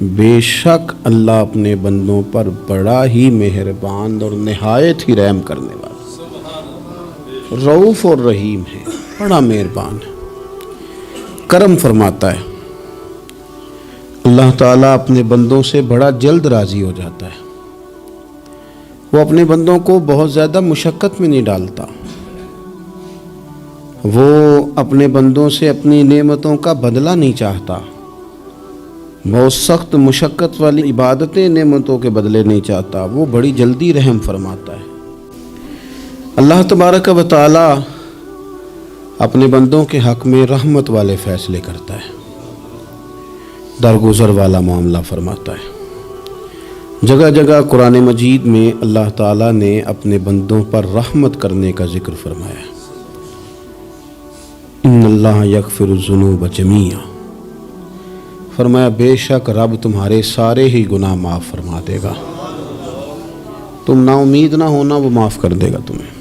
بے شک اللہ اپنے بندوں پر بڑا ہی مہربان اور نہایت ہی رحم کرنے والا، رؤوف اور رحیم ہے، بڑا مہربان ہے، کرم فرماتا ہے۔ اللہ تعالیٰ اپنے بندوں سے بڑا جلد راضی ہو جاتا ہے۔ وہ اپنے بندوں کو بہت زیادہ مشقت میں نہیں ڈالتا۔ وہ اپنے بندوں سے اپنی نعمتوں کا بدلہ نہیں چاہتا۔ بہت سخت مشقت والی عبادتیں نعمتوں کے بدلے نہیں چاہتا، وہ بڑی جلدی رحم فرماتا ہے۔ اللہ تبارک و تعالی اپنے بندوں کے حق میں رحمت والے فیصلے کرتا ہے، درگزر والا معاملہ فرماتا ہے۔ جگہ جگہ قرآن مجید میں اللہ تعالیٰ نے اپنے بندوں پر رحمت کرنے کا ذکر فرمایا ہے۔ ان اللہ یغفر الذنوب جمیعا، فرمایا بے شک رب تمہارے سارے ہی گناہ معاف فرما دے گا۔ تم نا امید نہ ہونا، وہ معاف کر دے گا تمہیں۔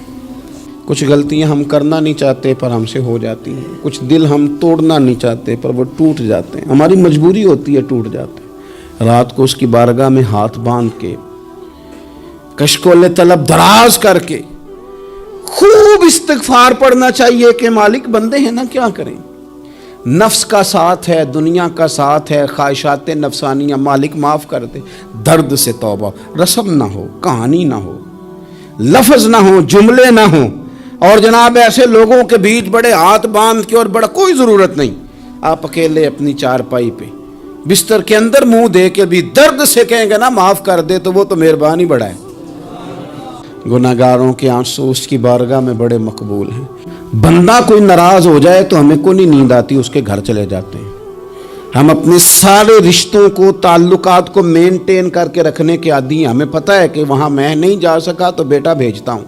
کچھ غلطیاں ہم کرنا نہیں چاہتے پر ہم سے ہو جاتی ہیں، کچھ دل ہم توڑنا نہیں چاہتے پر وہ ٹوٹ جاتے ہیں، ہماری مجبوری ہوتی ہے ٹوٹ جاتے ہیں۔ رات کو اس کی بارگاہ میں ہاتھ باندھ کے کشکول طلب دراز کر کے خوب استغفار پڑھنا چاہیے کہ مالک بندے ہیں نا، کیا کریں، نفس کا ساتھ ہے، دنیا کا ساتھ ہے، خواہشات نفسانیہ، مالک معاف کر دے۔ درد سے توبہ، رسم نہ ہو، کہانی نہ ہو، لفظ نہ ہو، جملے نہ ہوں، اور جناب ایسے لوگوں کے بیچ بڑے ہاتھ باندھ کے اور بڑا کوئی ضرورت نہیں، آپ اکیلے اپنی چارپائی پہ بستر کے اندر منہ دے کے بھی درد سے کہیں گے نا معاف کر دے، تو وہ تو مہربانی بڑا ہے۔ گناہگاروں کے آنسو اس کی بارگاہ میں بڑے مقبول ہیں۔ بندہ کوئی ناراض ہو جائے تو ہمیں کوئی نیند آتی، اس کے گھر چلے جاتے ہیں۔ ہم اپنے سارے رشتوں کو، تعلقات کو مینٹین کر کے رکھنے کے عادی ہیں۔ ہمیں پتہ ہے کہ وہاں میں نہیں جا سکا تو بیٹا بھیجتا ہوں،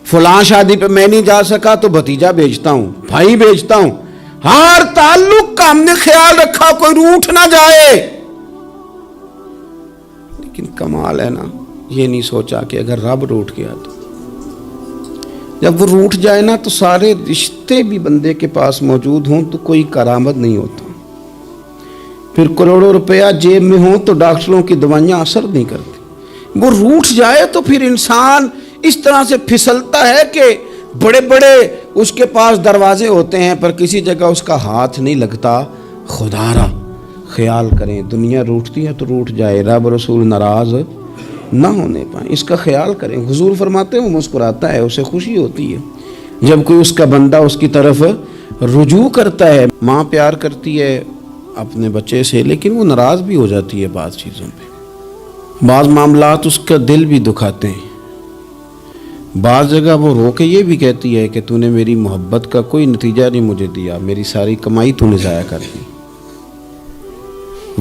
فلاں شادی پہ میں نہیں جا سکا تو بھتیجا بھیجتا ہوں، بھائی بھیجتا ہوں۔ ہر تعلق کا ہم نے خیال رکھا کوئی روٹھ نہ جائے، لیکن کمال ہے نا، یہ نہیں سوچا کہ اگر رب روٹھ گیا تو جب وہ روٹھ جائے نا تو سارے رشتے بھی بندے کے پاس موجود ہوں تو کوئی کرامت نہیں ہوتا۔ پھر کروڑوں روپیہ جیب میں ہوں تو ڈاکٹروں کی دوائیاں اثر نہیں کرتی۔ وہ روٹھ جائے تو پھر انسان اس طرح سے پھسلتا ہے کہ بڑے بڑے اس کے پاس دروازے ہوتے ہیں پر کسی جگہ اس کا ہاتھ نہیں لگتا۔ خدا را خیال کریں، دنیا روٹتی ہے تو روٹھ جائے، رب رسول ناراض نہ ہونے پائیں، اس کا خیال کریں۔ حضور فرماتے ہیں وہ مسکراتا ہے، اسے خوشی ہوتی ہے جب کوئی اس کا بندہ اس کی طرف رجوع کرتا ہے۔ ماں پیار کرتی ہے اپنے بچے سے لیکن وہ ناراض بھی ہو جاتی ہے بعض چیزوں پہ، بعض معاملات اس کا دل بھی دکھاتے ہیں، بعض جگہ وہ رو کے یہ بھی کہتی ہے کہ تو نے میری محبت کا کوئی نتیجہ نہیں مجھے دیا، میری ساری کمائی تو نے ضائع کر دی۔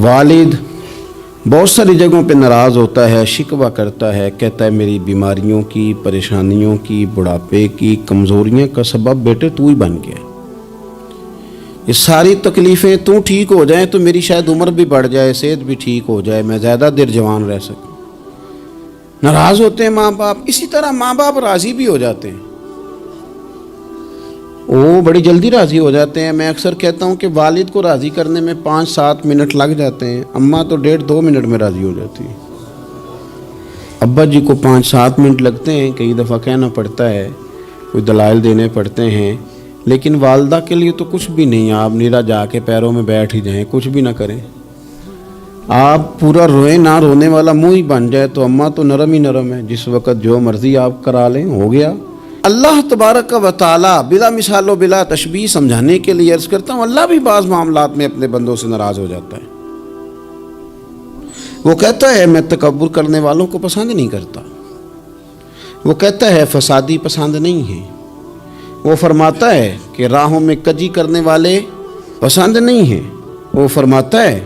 والد بہت ساری جگہوں پہ ناراض ہوتا ہے، شکوہ کرتا ہے، کہتا ہے میری بیماریوں کی، پریشانیوں کی، بڑھاپے کی، کمزوریاں کا سبب بیٹے تو ہی بن گیا۔ یہ ساری تکلیفیں تو ٹھیک ہو جائیں تو میری شاید عمر بھی بڑھ جائے، صحت بھی ٹھیک ہو جائے، میں زیادہ دیر جوان رہ سکوں۔ ناراض ہوتے ہیں ماں باپ، اسی طرح ماں باپ راضی بھی ہو جاتے ہیں، وہ بڑی جلدی راضی ہو جاتے ہیں۔ میں اکثر کہتا ہوں کہ والد کو راضی کرنے میں 5-7 منٹ لگ جاتے ہیں، اماں تو 1.5-2 منٹ میں راضی ہو جاتی ہے۔ ابا جی کو 5-7 منٹ لگتے ہیں، کئی دفعہ کہنا پڑتا ہے، کوئی دلائل دینے پڑتے ہیں، لیکن والدہ کے لیے تو کچھ بھی نہیں، آپ نیرا جا کے پیروں میں بیٹھ ہی جائیں، کچھ بھی نہ کریں، آپ پورا روئیں نہ، رونے والا منہ ہی بن جائے تو اماں تو نرم ہی نرم ہے، جس وقت جو مرضی آپ کرا لیں ہو گیا۔ اللہ تبارک و تعالی بلا مثال و بلا تشبیہ سمجھانے کے لیے عرض کرتا ہوں، اللہ بھی بعض معاملات میں اپنے بندوں سے ناراض ہو جاتا ہے۔ وہ کہتا ہے میں تکبر کرنے والوں کو پسند نہیں کرتا، وہ کہتا ہے فسادی پسند نہیں ہے، وہ فرماتا ہے کہ راہوں میں کجی کرنے والے پسند نہیں ہیں، وہ فرماتا ہے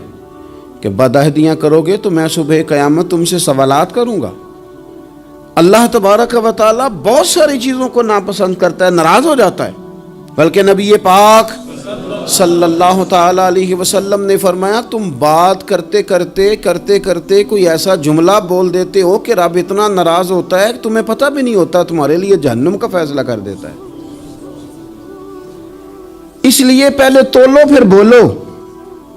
کہ بدعہدیاں کرو گے تو میں صبح قیامت تم سے سوالات کروں گا۔ اللہ تبارک و تعالیٰ بہت ساری چیزوں کو ناپسند کرتا ہے، ناراض ہو جاتا ہے، بلکہ نبی پاک صلی اللہ تعالیٰ علیہ وسلم نے فرمایا تم بات کرتے کرتے کوئی ایسا جملہ بول دیتے ہو کہ رب اتنا ناراض ہوتا ہے کہ تمہیں پتہ بھی نہیں ہوتا، تمہارے لیے جہنم کا فیصلہ کر دیتا ہے۔ اس لیے پہلے تولو پھر بولو،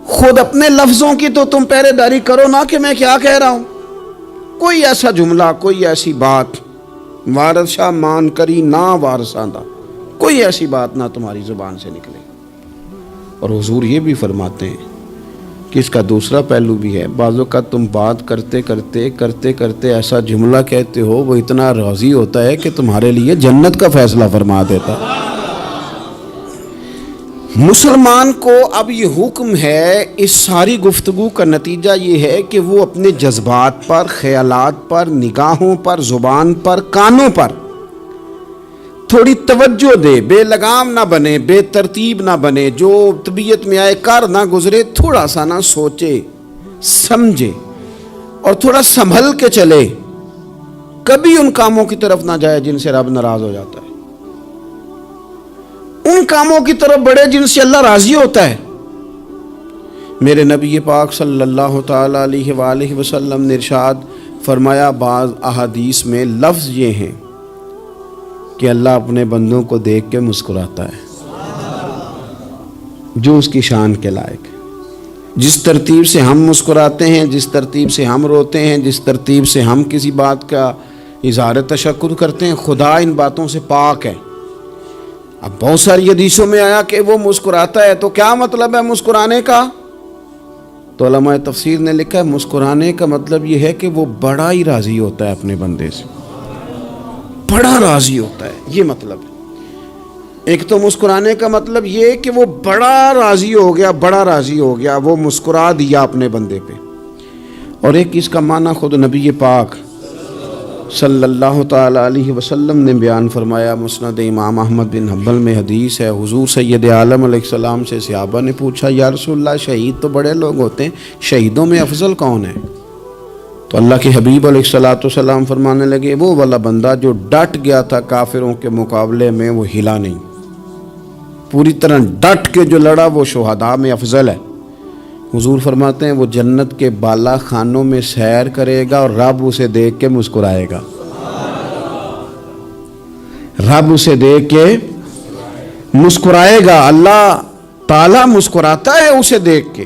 خود اپنے لفظوں کی تو تم پہرے داری کرو نا کہ میں کیا کہہ رہا ہوں. کوئی ایسا جملہ، کوئی ایسی بات وارث شاہ مان کری نہ وارثاں دا، کوئی ایسی بات نہ تمہاری زبان سے نکلے. اور حضور یہ بھی فرماتے ہیں کہ اس کا دوسرا پہلو بھی ہے. بعض اوقات تم بات کرتے کرتے ایسا جملہ کہتے ہو وہ اتنا راضی ہوتا ہے کہ تمہارے لیے جنت کا فیصلہ فرما دیتا. مسلمان کو اب یہ حکم ہے، اس ساری گفتگو کا نتیجہ یہ ہے کہ وہ اپنے جذبات پر، خیالات پر، نگاہوں پر، زبان پر، کانوں پر تھوڑی توجہ دے، بے لگام نہ بنے، بے ترتیب نہ بنے، جو طبیعت میں آئے کر نہ گزرے، تھوڑا سا نہ سوچے سمجھے اور تھوڑا سنبھل کے چلے. کبھی ان کاموں کی طرف نہ جائے جن سے رب ناراض ہو جاتا ہے، ان کاموں کی طرف بڑھے جن سے اللہ راضی ہوتا ہے. میرے نبی پاک صلی اللہ تعالی علیہ وآلہ وسلم نے ارشاد فرمایا، بعض احادیث میں لفظ یہ ہیں کہ اللہ اپنے بندوں کو دیکھ کے مسکراتا ہے جو اس کی شان کے لائق ہے. جس ترتیب سے ہم مسکراتے ہیں، جس ترتیب سے ہم روتے ہیں، جس ترتیب سے ہم کسی بات کا اظہار تشکر کرتے ہیں، خدا ان باتوں سے پاک ہے. اب بہت ساری حدیثوں میں آیا کہ وہ مسکراتا ہے، تو کیا مطلب ہے مسکرانے کا؟ تو علماء تفسیر نے لکھا ہے مسکرانے کا مطلب یہ ہے کہ وہ بڑا ہی راضی ہوتا ہے اپنے بندے سے، بڑا راضی ہوتا ہے. یہ مطلب ہے. ایک تو مسکرانے کا مطلب یہ کہ وہ بڑا راضی ہو گیا، بڑا راضی ہو گیا، وہ مسکرا دیا اپنے بندے پہ. اور ایک اس کا معنی خود نبی پاک صلی اللہ تعالی علیہ وسلم نے بیان فرمایا. مسند امام احمد بن حنبل میں حدیث ہے، حضور سید عالم علیہ السلام سے صحابہ نے پوچھا، یا رسول اللہ شہید تو بڑے لوگ ہوتے ہیں، شہیدوں میں افضل کون ہے؟ تو اللہ کے حبیب علیہ السلام فرمانے لگے، وہ والا بندہ جو ڈٹ گیا تھا کافروں کے مقابلے میں، وہ ہلا نہیں، پوری طرح ڈٹ کے جو لڑا وہ شہداء میں افضل ہے. حضور فرماتے ہیں وہ جنت کے بالا خانوں میں سیر کرے گا اور رب اسے دیکھ کے مسکرائے گا. رب اسے دیکھ کے مسکرائے گا، اللہ تعالیٰ مسکراتا ہے اسے دیکھ کے.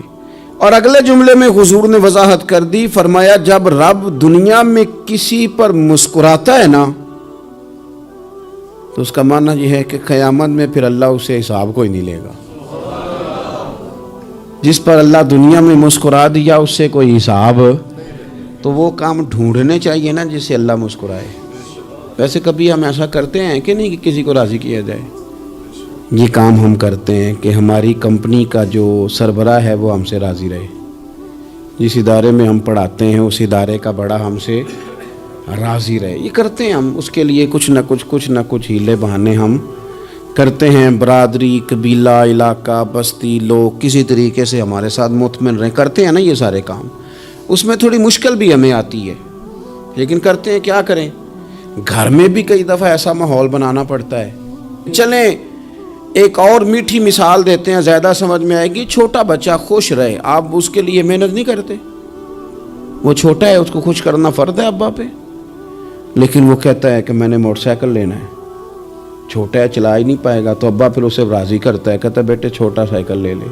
اور اگلے جملے میں حضور نے وضاحت کر دی، فرمایا جب رب دنیا میں کسی پر مسکراتا ہے نا تو اس کا معنی یہ ہے کہ قیامت میں پھر اللہ اسے حساب کوئی نہیں لے گا. جس پر اللہ دنیا میں مسکرا دیا اس سے کوئی حساب، تو وہ کام ڈھونڈنے چاہیے نا جس سے اللہ مسکرائے. ویسے کبھی ہم ایسا کرتے ہیں کہ نہیں کہ کسی کو راضی کیا جائے؟ یہ کام ہم کرتے ہیں کہ ہماری کمپنی کا جو سربراہ ہے وہ ہم سے راضی رہے، جس ادارے میں ہم پڑھاتے ہیں اس ادارے کا بڑا ہم سے راضی رہے. یہ کرتے ہیں ہم، اس کے لیے کچھ نہ کچھ ہیلے بہانے ہم کرتے ہیں. برادری، قبیلہ، علاقہ، بستی، لوگ کسی طریقے سے ہمارے ساتھ مطمئن رہیں، کرتے ہیں نا یہ سارے کام. اس میں تھوڑی مشکل بھی ہمیں آتی ہے لیکن کرتے ہیں. کیا کریں، گھر میں بھی کئی دفعہ ایسا ماحول بنانا پڑتا ہے. چلیں ایک اور میٹھی مثال دیتے ہیں، زیادہ سمجھ میں آئے گی. چھوٹا بچہ خوش رہے، آپ اس کے لیے محنت نہیں کرتے. وہ چھوٹا ہے، اس کو خوش کرنا فرض ہے ابا پہ، لیکن وہ کہتا ہے کہ میں نے موٹر سائیکل لینا ہے. چھوٹا ہے، چلا ہی نہیں پائے گا، تو ابا پھر اسے راضی کرتا ہے، کہتا ہے بیٹے چھوٹا سائیکل لے لے،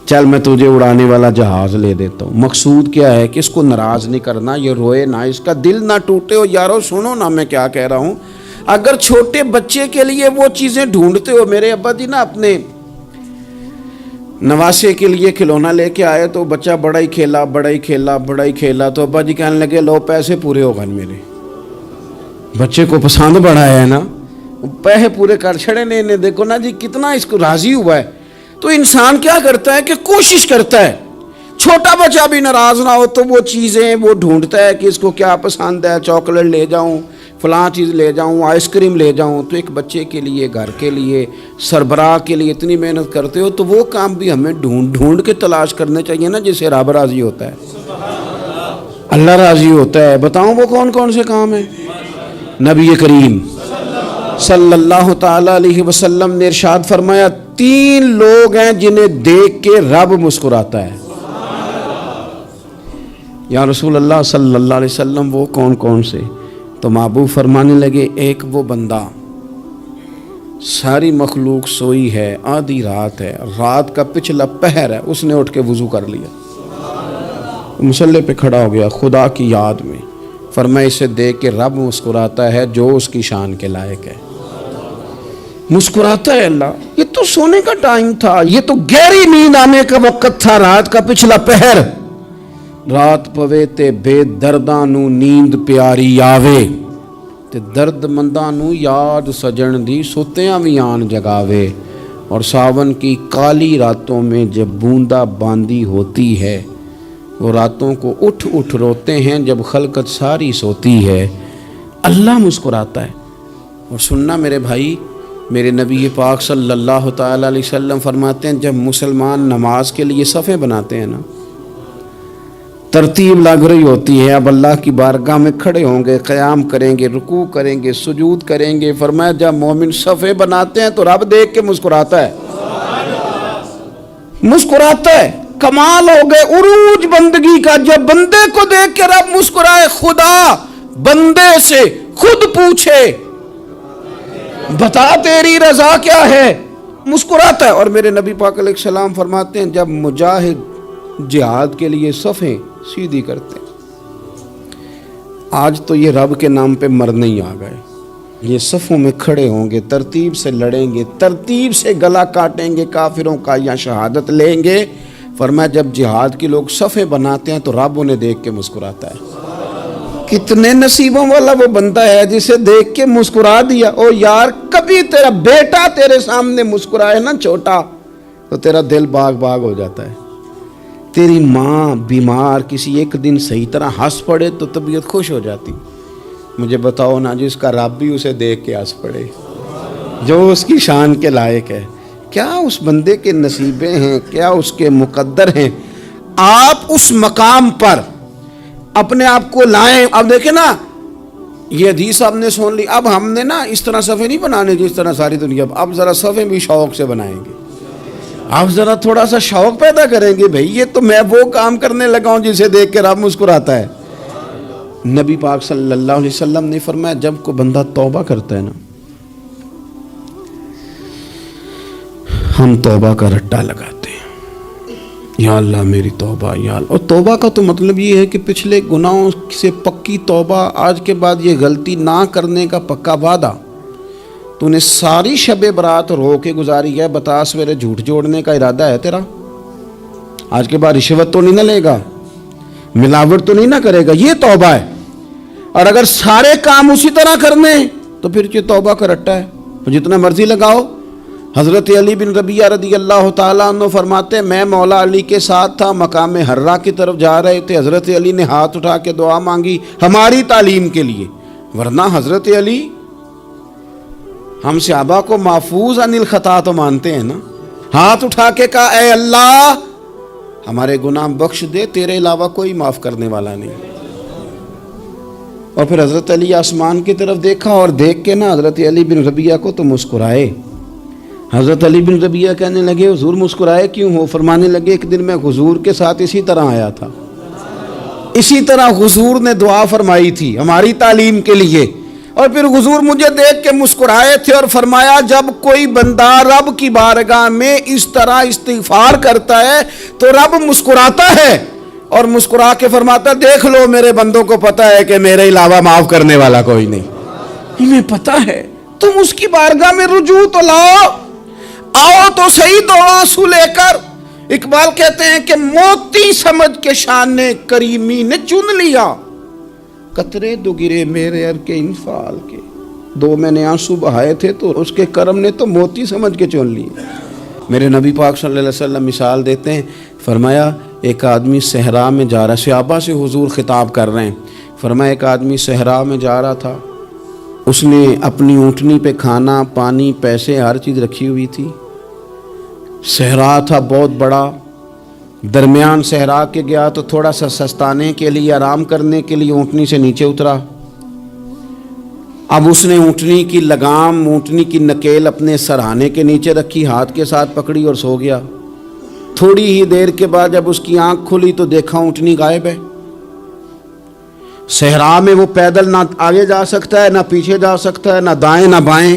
چل میں تجھے اڑانے والا جہاز لے دیتا ہوں. مقصود کیا ہے کہ اس کو ناراض نہیں کرنا، یہ روئے نہ، اس کا دل نہ ٹوٹے. ہو یارو سنو نا میں کیا کہہ رہا ہوں. اگر چھوٹے بچے کے لیے وہ چیزیں ڈھونڈتے ہو، میرے ابا جی نا اپنے نواسے کے لیے کھلونا لے کے آئے تو بچہ بڑا ہی کھیلا تو ابا جی کہنے لگے لو پیسے پورے ہو گئے. میرے بچے کو پسند بڑا ہے نا، پیسے پورے کر چھڑے نے، دیکھو نا جی کتنا اس کو راضی ہوا ہے. تو انسان کیا کرتا ہے کہ کوشش کرتا ہے چھوٹا بچہ بھی ناراض نہ ہو، تو وہ چیزیں وہ ڈھونڈتا ہے کہ اس کو کیا پسند ہے، چاکلیٹ لے جاؤں، فلاں چیز لے جاؤں، آئس کریم لے جاؤں. تو ایک بچے کے لیے، گھر کے لیے، سربراہ کے لیے اتنی محنت کرتے ہو، تو وہ کام بھی ہمیں ڈھونڈ کے تلاش کرنے چاہیے نا جس سے رب راضی ہوتا ہے، اللہ راضی ہوتا ہے. بتاؤں وہ کون سے کام ہیں؟ نبی کریم صلی اللہ تعالی علیہ وسلم نے ارشاد فرمایا 3 لوگ ہیں جنہیں دیکھ کے رب مسکراتا ہے. یا رسول اللہ صلی اللہ علیہ وسلم وہ کون سے؟ تو محبوب فرمانے لگے ایک وہ بندہ ساری مخلوق سوئی ہے، آدھی رات ہے، رات کا پچھلا پہر ہے، اس نے اٹھ کے وضو کر لیا، مصلی پہ کھڑا ہو گیا خدا کی یاد میں. فرمایا اسے دیکھ کے رب مسکراتا ہے جو اس کی شان کے لائق ہے. مسکراتا ہے اللہ، یہ تو سونے کا ٹائم تھا، یہ تو گہری نیند آنے کا وقت تھا، رات کا پچھلا پہر. رات پوے تے بے درداں نو نیند پیاری آوے تے درد منداں نو یاد سجن دی ستیاں وی آن جگاوے. اور ساون کی کالی راتوں میں جب بوندا باندی ہوتی ہے، وہ راتوں کو اٹھ اٹھ روتے ہیں جب خلقت ساری سوتی ہے. اللہ مسکراتا ہے. اور سننا میرے بھائی، میرے نبی پاک صلی اللہ تعالی علیہ وسلم فرماتے ہیں جب مسلمان نماز کے لیے صفیں بناتے ہیں نا، ترتیب لگ رہی ہوتی ہے، اب اللہ کی بارگاہ میں کھڑے ہوں گے، قیام کریں گے، رکوع کریں گے، سجود کریں گے. فرمایا جب مومن صفیں بناتے ہیں تو رب دیکھ کے مسکراتا ہے، مسکراتا ہے. کمال ہو گئے عروج بندگی کا، جب بندے کو دیکھ کے رب مسکرائے. خدا بندے سے خود پوچھے بتا تیری رضا کیا ہے، مسکراتا ہے. اور میرے نبی پاک علیہ السلام فرماتے ہیں جب مجاہد جہاد کے لیے صفیں سیدھی کرتے ہیں، آج تو یہ رب کے نام پہ مرنے ہی آ گئے، یہ صفوں میں کھڑے ہوں گے، ترتیب سے لڑیں گے، ترتیب سے گلا کاٹیں گے کافروں کا یا شہادت لیں گے. فرمایا جب جہاد کے لوگ صفیں بناتے ہیں تو رب انہیں دیکھ کے مسکراتا ہے. کتنے نصیبوں والا وہ بندہ ہے جسے دیکھ کے مسکرا دیا. او یار کبھی تیرا بیٹا تیرے سامنے مسکرائے نا چھوٹا تو تیرا دل باغ باغ ہو جاتا ہے. تیری ماں بیمار کسی ایک دن صحیح طرح ہنس پڑے تو طبیعت خوش ہو جاتی. مجھے بتاؤ نا جس کا رب بھی اسے دیکھ کے ہنس پڑے جو اس کی شان کے لائق ہے، کیا اس بندے کے نصیبے ہیں، کیا اس کے مقدر ہیں. آپ اس مقام پر اپنے آپ کو لائیں. اب دیکھیں نا یہ حدیث آپ نے سن لی، اب ہم نے نا اس طرح صفحے نہیں بنانے جس طرح ساری دنیا، اب ذرا صفحے بھی شوق سے بنائیں گے. آپ ذرا تھوڑا سا شوق پیدا کریں گے، بھئی یہ تو میں وہ کام کرنے لگا ہوں جسے دیکھ کے رب مسکراتا ہے. نبی پاک صلی اللہ علیہ وسلم نے فرمایا جب کوئی بندہ توبہ کرتا ہے نا، ہم توبہ کا رٹا لگاتے ہیں، یا اللہ میری توبہ یا اللہ. اور توبہ کا تو مطلب یہ ہے کہ پچھلے گناہوں سے پکی توبہ، آج کے بعد یہ غلطی نہ کرنے کا پکا وعدہ. تو نے ساری شب برات رو کے گزاری ہے، بتا سویرے جھوٹ جوڑنے کا ارادہ ہے تیرا؟ آج کے بعد رشوت تو نہیں نہ لے گا، ملاوٹ تو نہیں نہ کرے گا، یہ توبہ ہے. اور اگر سارے کام اسی طرح کرنے تو پھر یہ توبہ کا رٹا ہے، تو جتنا مرضی لگاؤ. حضرت علی بن ربیعہ رضی اللہ تعالیٰ عنہ فرماتے میں مولا علی کے ساتھ تھا، مقام حرہ کی طرف جا رہے تھے، حضرت علی نے ہاتھ اٹھا کے دعا مانگی ہماری تعلیم کے لیے. ورنہ حضرت علی ہم صحابہ کو محفوظ عن الخطا تو مانتے ہیں نا. ہاتھ اٹھا کے کہا اے اللہ ہمارے گناہ بخش دے، تیرے علاوہ کوئی معاف کرنے والا نہیں. اور پھر حضرت علی آسمان کی طرف دیکھا اور دیکھ کے نا حضرت علی بن ربیعہ کو تو مسکرائے. حضرت علی بن ربیعہ کہنے لگے حضور مسکرائے کیوں ہو؟ فرمانے لگے ایک دن میں حضور کے ساتھ اسی طرح آیا تھا، اسی طرح حضور نے دعا فرمائی تھی ہماری تعلیم کے لیے، اور پھر حضور مجھے دیکھ کے مسکرائے تھے اور فرمایا جب کوئی بندہ رب کی بارگاہ میں اس طرح استغفار کرتا ہے تو رب مسکراتا ہے اور مسکرا کے فرماتا دیکھ لو میرے بندوں کو پتا ہے کہ میرے علاوہ معاف کرنے والا کوئی نہیں. انہیں پتا ہے، تم اس کی بارگاہ میں رجوع تو لاؤ، آؤ تو صحیح دو آنسو لے کر. اقبال کہتے ہیں کہ موتی سمجھ کے شان کریمی نے چن لیا، قطرے دو گرے میرے ار کے انفال کے. دو میں نے آنسو بہائے تھے تو اس کے کرم نے تو موتی سمجھ کے چن لیے. میرے نبی پاک صلی اللہ علیہ وسلم مثال دیتے ہیں، فرمایا ایک آدمی صحرا میں جا رہا، صحابہ سے حضور خطاب کر رہے ہیں. فرمایا ایک آدمی صحرا میں جا رہا تھا، اس نے اپنی اونٹنی پہ کھانا پانی پیسے ہر چیز رکھی ہوئی تھی. صحرا تھا بہت بڑا، درمیان صحرا کے گیا تو تھوڑا سا سستانے کے لیے آرام کرنے کے لیے اونٹنی سے نیچے اترا. اب اس نے اونٹنی کی لگام اونٹنی کی نکیل اپنے سرہانے کے نیچے رکھی، ہاتھ کے ساتھ پکڑی اور سو گیا. تھوڑی ہی دیر کے بعد جب اس کی آنکھ کھلی تو دیکھا اونٹنی غائب ہے. صحرا میں وہ پیدل نہ آگے جا سکتا ہے نہ پیچھے جا سکتا ہے، نہ دائیں نہ بائیں،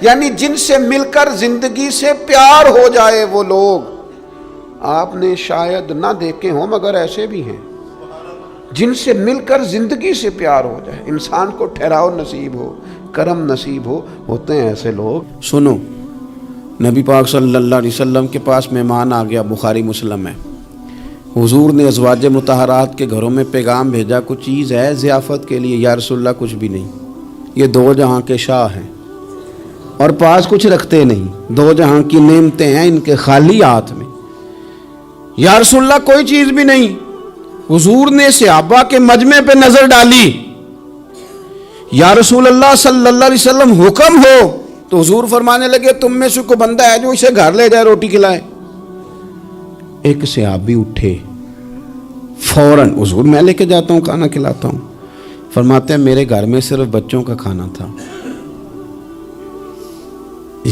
یعنی جن سے مل کر زندگی سے پیار ہو جائے وہ لوگ آپ نے شاید نہ دیکھے ہوں مگر ایسے بھی ہیں جن سے مل کر زندگی سے پیار ہو جائے، انسان کو ٹھہراؤ نصیب ہو، کرم نصیب ہو، ہوتے ہیں ایسے لوگ۔ سنو، نبی پاک صلی اللہ علیہ وسلم کے پاس مہمان آ گیا، بخاری مسلم ہے۔ حضور نے ازواج مطہرات کے گھروں میں پیغام بھیجا، کچھ چیز ہے ضیافت کے لیے؟ یا رسول اللہ کچھ بھی نہیں، یہ دو جہاں کے شاہ ہیں اور پاس کچھ رکھتے نہیں، دو جہاں کی نعمتیں ہیں ان کے خالی ہاتھ میں۔ یا رسول اللہ کوئی چیز بھی نہیں۔ حضور نے صحابہ کے مجمع پہ نظر ڈالی، یا رسول اللہ صلی اللہ علیہ وسلم حکم ہو، تو حضور فرمانے لگے تم میں سے کوئی بندہ ہے جو اسے گھر لے جائے روٹی کھلائے؟ ایک صحابی اٹھے فوراً، حضور میں لے کے جاتا ہوں، کھانا کھلاتا ہوں۔ فرماتے ہیں میرے گھر میں صرف بچوں کا کھانا تھا،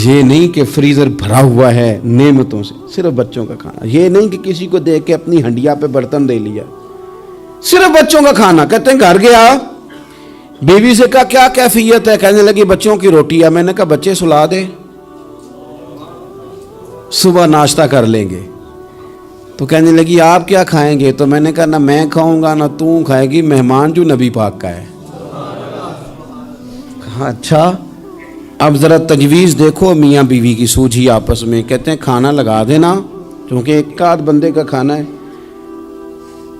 یہ نہیں کہ فریزر بھرا ہوا ہے نعمتوں سے، صرف بچوں کا کھانا، یہ نہیں کہ کسی کو دیکھ کے اپنی ہنڈیا پہ برتن دے لیا، صرف بچوں کا کھانا۔ کہتے ہیں گھر گیا، بیوی سے کہا کیا کیفیت ہے؟ کہنے لگی بچوں کی روٹی ہے۔ میں نے کہا بچے سلا دے، صبح ناشتہ کر لیں گے۔ تو کہنے لگی آپ کیا کھائیں گے؟ تو میں نے کہا نہ میں کھاؤں گا نہ تو کھائے گی، مہمان جو نبی پاک کا ہے۔ کہا اچھا، اب ذرا تجویز دیکھو میاں بیوی کی سوجھی آپس میں۔ کہتے ہیں کھانا لگا دینا، کیونکہ ایک آدھ بندے کا کھانا ہے۔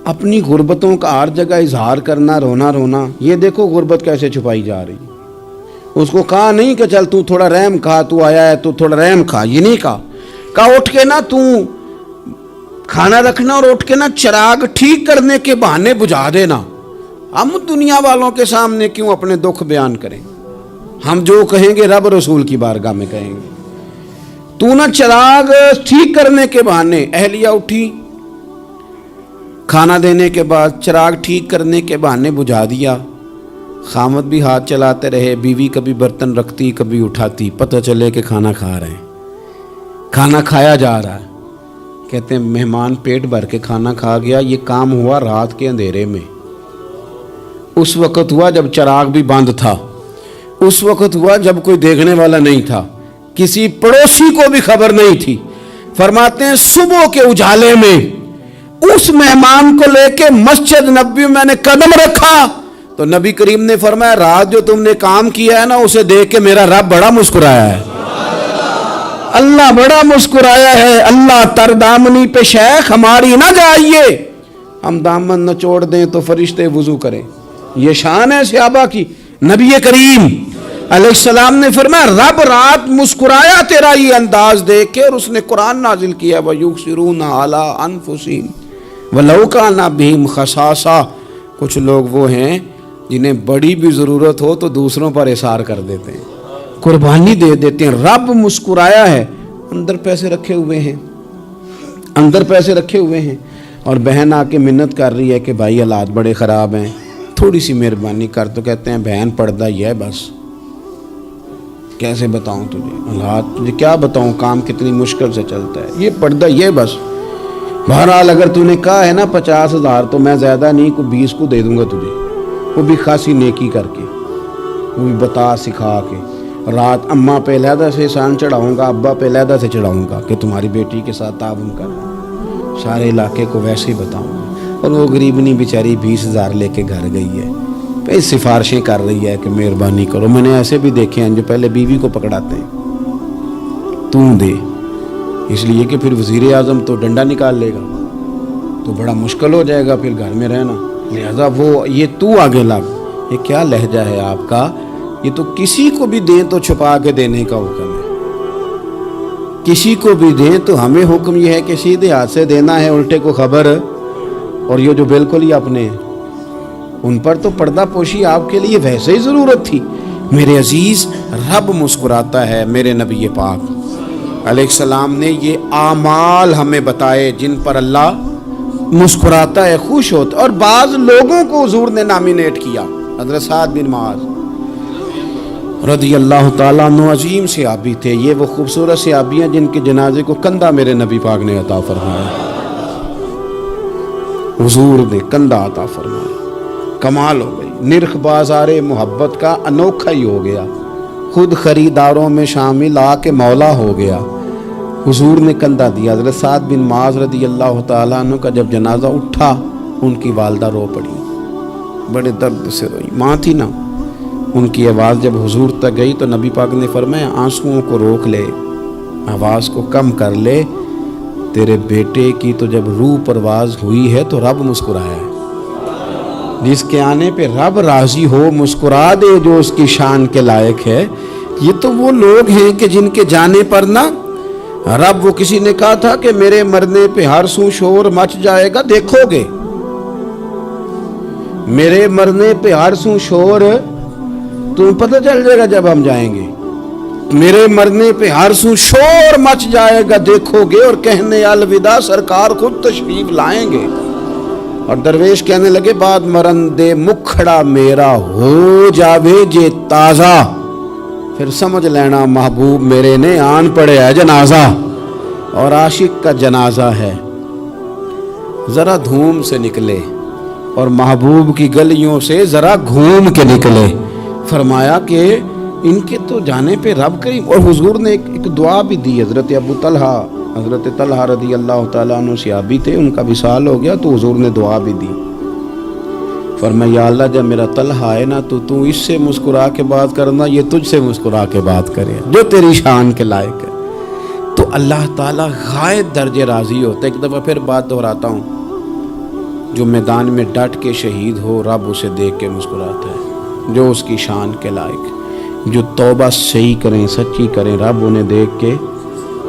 اپنی غربتوں کا ہر جگہ اظہار کرنا، رونا رونا، یہ دیکھو غربت کیسے چھپائی جا رہی۔ اس کو کہا نہیں کہ چل تو تھوڑا رحم کھا، تو آیا ہے تو تھوڑا رحم کھا، یہ نہیں کہا۔ کہا اٹھ کے نا تو کھانا رکھنا اور اٹھ کے نا چراغ ٹھیک کرنے کے بہانے بجھا دینا۔ ہم دنیا والوں کے سامنے کیوں اپنے دکھ بیان کریں؟ ہم جو کہیں گے رب رسول کی بارگاہ میں کہیں گے۔ تو نا چراغ ٹھیک کرنے کے بہانے، اہلیہ اٹھی، کھانا دینے کے بعد چراغ ٹھیک کرنے کے بہانے بجھا دیا۔ خامد بھی ہاتھ چلاتے رہے، بیوی کبھی برتن رکھتی کبھی اٹھاتی، پتہ چلے کہ کھانا کھا رہے ہیں، کھانا کھایا جا رہا ہے۔ کہتے ہیں مہمان پیٹ بھر کے کھانا کھا گیا۔ یہ کام ہوا رات کے اندھیرے میں، اس وقت ہوا جب چراغ بھی بند تھا، اس وقت ہوا جب کوئی دیکھنے والا نہیں تھا، کسی پڑوسی کو بھی خبر نہیں تھی۔ فرماتے ہیں صبح کے اجالے میں اس مہمان کو لے کے مسجد نبوی میں نے قدم رکھا تو نبی کریم نے فرمایا رات جو تم نے کام کیا ہے نا، اسے دیکھ کے میرا رب بڑا مسکرایا ہے، اللہ بڑا مسکرایا ہے۔ اللہ تر دامنی پہ شیخ ہماری نہ جائیے، ہم دامن نہ چھوڑ دیں تو فرشتے وضو کریں۔ یہ شان ہے صحابہ کی۔ نبی کریم علیہ السلام نے فرمایا رب رات مسکرایا تیرا یہ انداز دیکھ کے، اور اس نے قرآن نازل کیا وَيُؤْثِرُونَ عَلَىٰ أَنفُسِهِمْ وَلَوْ كَانَ بِهِمْ خَصَاصَةٌ۔ کچھ لوگ وہ ہیں جنہیں بڑی بھی ضرورت ہو تو دوسروں پر اثار کر دیتے ہیں، قربانی دے دیتے ہیں۔ رب مسکرایا ہے، اندر پیسے رکھے ہوئے ہیں، اندر پیسے رکھے ہوئے ہیں، اور بہن آ کے منت کر رہی ہے کہ بھائی حالات بڑے خراب ہیں، تھوڑی سی مہربانی کر۔ تو کہتے ہیں بہن پردہ یہ ہے بس، کیسے بتاؤں تجھے حالات، تجھے کیا بتاؤں کام کتنی مشکل سے چلتا ہے، یہ پردہ یہ بس۔ بہرحال اگر تو نے کہا ہے نا 50,000 تو میں زیادہ نہیں، کوئی 20 کو دے دوں گا تجھے، وہ بھی خاصی نیکی کر کے، وہ بھی بتا سکھا کے۔ رات اماں پہ علیحدہ سے احسان چڑھاؤں گا، ابا پہ علیحدہ سے چڑھاؤں گا کہ تمہاری بیٹی کے ساتھ تعاون کر، سارے علاقے کو ویسے ہی بتاؤں گا۔ اور وہ غریبنی بیچاری 20,000 لے کے گھر گئی ہے، کئی سفارشیں کر رہی ہے کہ مہربانی کرو۔ میں نے ایسے بھی دیکھے ہیں جو پہلے بیوی کو پکڑاتے ہیں، تو دے، اس لیے کہ پھر وزیر اعظم تو ڈنڈا نکال لے گا تو بڑا مشکل ہو جائے گا پھر گھر میں رہنا، لہذا وہ یہ تو آگے لگ۔ یہ کیا لہجہ ہے آپ کا؟ یہ تو کسی کو بھی دیں تو چھپا کے دینے کا حکم ہے، کسی کو بھی دیں تو ہمیں حکم یہ ہے کہ سیدھے ہاتھ سے دینا ہے، الٹے کو خبر۔ اور یہ جو بالکل ہی اپنے ہیں ان پر تو پردہ پوشی آپ کے لیے ویسے ہی ضرورت تھی۔ میرے عزیز، رب مسکراتا ہے۔ میرے نبی پاک علیہ السلام نے یہ اعمال ہمیں بتائے جن پر اللہ مسکراتا ہے، خوش ہوتا ہے۔ اور بعض لوگوں کو حضور نے نامینیٹ کیا، حضرت سعد بن معاذ رضی اللہ تعالیٰ عنہ عظیم صحابی تھے۔ یہ وہ خوبصورت صحابی ہیں جن کے جنازے کو کندھا میرے نبی پاک نے عطا فرمایا، حضور نے کندھا عطا فرمایا۔ کمال ہو گئی، نرخ بازار محبت کا انوکھا ہی ہو گیا۔ خود خریداروں میں شامل آ کے مولا ہو گیا. حضور نے کندھا دیا. حضرت سعد بن معاذ رضی اللہ تعالیٰ عنہ کا جب جنازہ اٹھا ان کی والدہ رو پڑی, بڑے درد سے روئی. ماں تھی نا, ان کی آواز جب حضور تک گئی تو نبی پاک نے فرمایا آنسوؤں کو روک لے, آواز کو کم کر لے, تیرے بیٹے کی تو جب روح پرواز ہوئی ہے تو رب مسکرایا ہے. جس کے آنے پہ رب راضی ہو مسکرا دے جو اس کی شان کے لائق ہے. یہ تو وہ لوگ ہیں کہ جن کے جانے پر نا رب, وہ کسی نے کہا تھا کہ میرے مرنے پہ ہر سو شور مچ جائے گا, دیکھو گے میرے مرنے پہ ہر سو شور تمہیں پتہ چل جائے گا جب ہم جائیں گے. میرے مرنے پہ ہر سو شور مچ جائے گا, دیکھو گے, اور کہنے الوداع سرکار خود تشریف لائیں گے. اور درویش کہنے لگے بعد مرندے مکھڑا میرا ہو جاوے جے تازہ, پھر سمجھ لینا محبوب میرے نے آن پڑے ہے جنازہ. اور عاشق کا جنازہ ہے, ذرا دھوم سے نکلے اور محبوب کی گلیوں سے ذرا گھوم کے نکلے. فرمایا کہ ان کے تو جانے پہ رب کریم. اور حضور نے ایک دعا بھی دی. حضرت ابو طلحہ, حضرت طلحہ رضی اللہ تعالیٰ عنہ صحابی تھے, ان کا وصال ہو گیا تو حضور نے دعا بھی دی. فرمایا یا اللہ جب میرا طلحہ ہے نا تو اس سے مسکرا کے بات کرنا, یہ تجھ سے مسکرا کے بات کرے جو تیری شان کے لائق ہے. تو اللہ تعالیٰ غائب درجے راضی ہوتا ہے. ایک دفعہ پھر بات دہراتا ہوں, جو میدان میں ڈٹ کے شہید ہو رب اسے دیکھ کے مسکراتا ہے جو اس کی شان کے لائق. جو توبہ صحیح کریں سچی کریں رب انہیں دیکھ کے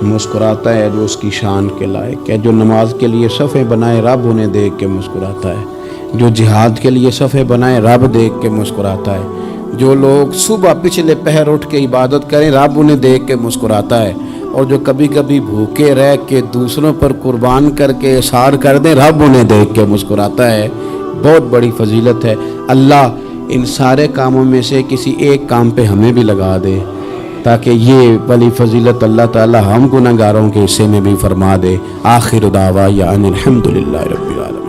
مسکراتا ہے جو اس کی شان کے لائق ہے. جو نماز کے لیے صفیں بنائے رب انہیں دیکھ کے مسکراتا ہے. جو جہاد کے لیے صفیں بنائے رب دیکھ کے مسکراتا ہے. جو لوگ صبح پچھلے پہر اٹھ کے عبادت کریں رب انہیں دیکھ کے مسکراتا ہے. اور جو کبھی کبھی بھوکے رہ کے دوسروں پر قربان کر کے اثار کر دیں رب انہیں دیکھ کے مسکراتا ہے. بہت بڑی فضیلت ہے. اللہ ان سارے کاموں میں سے کسی ایک کام پہ ہمیں بھی لگا دے تاکہ یہ بڑی فضیلت اللہ تعالی ہم گناہگاروں کے حصے میں بھی فرما دے. آخر دعوانا ان الحمد للہ رب العالمین.